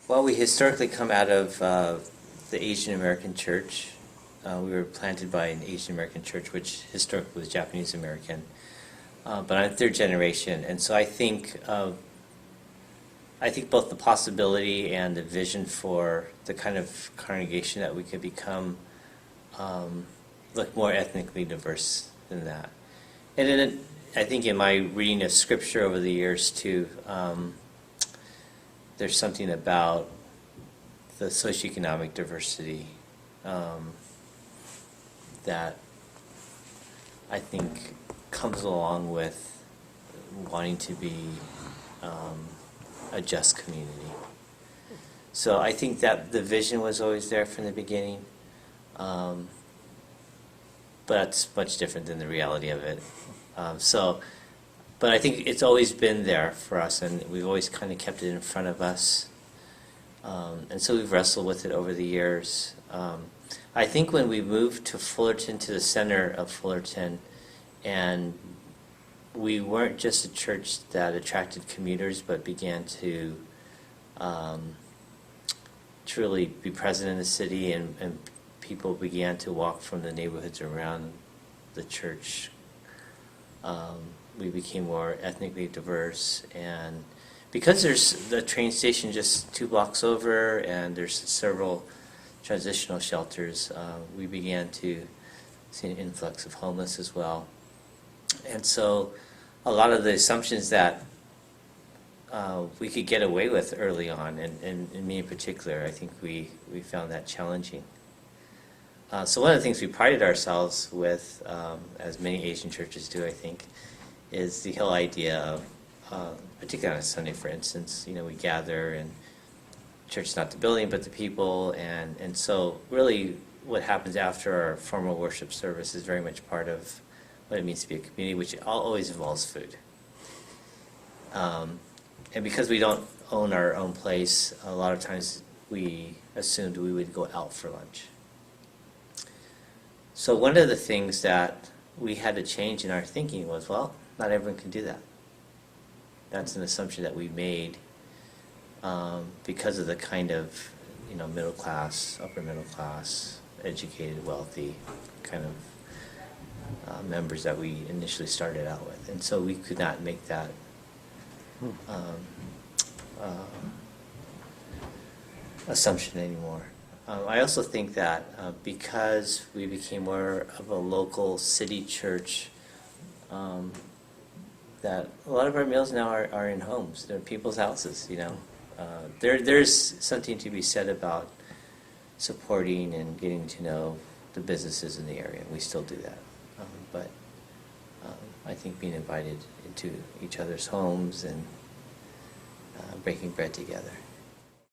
Well, we historically come out of the Asian American church. We were planted by an Asian American church, which historically was Japanese American. But I'm third generation, and so I think both the possibility and the vision for the kind of congregation that we could become look more ethnically diverse than that. And then I think in my reading of scripture over the years too, there's something about the socioeconomic diversity that I think comes along with wanting to be a just community. So I think that the vision was always there from the beginning, but it's much different than the reality of it. But I think it's always been there for us, and we've always kind of kept it in front of us. And so we've wrestled with it over the years. I think when we moved to Fullerton, to the center of Fullerton, and we weren't just a church that attracted commuters, but began to truly be present in the city, and people began to walk from the neighborhoods around the church. We became more ethnically diverse, and because there's the train station just 2 blocks over, and there's several transitional shelters, we began to see an influx of homeless as well. And so a lot of the assumptions that we could get away with early on, and me in particular, I think we found that challenging. So one of the things we prided ourselves with, as many Asian churches do, I think, is the whole idea of, particularly on a Sunday, for instance, we gather, and church is not the building but the people, and so really what happens after our formal worship service is very much part of what it means to be a community, which always involves food. And because we don't own our own place, a lot of times we assumed we would go out for lunch. So one of the things that we had to change in our thinking was, well, not everyone can do that. That's an assumption that we made because of the kind of, middle class, upper middle class, educated, wealthy kind of members that we initially started out with. And so we could not make that assumption anymore. I also think that because we became more of a local city church, that a lot of our meals now are in homes. They're people's houses, There's something to be said about supporting and getting to know the businesses in the area. We still do that. But I think being invited into each other's homes and breaking bread together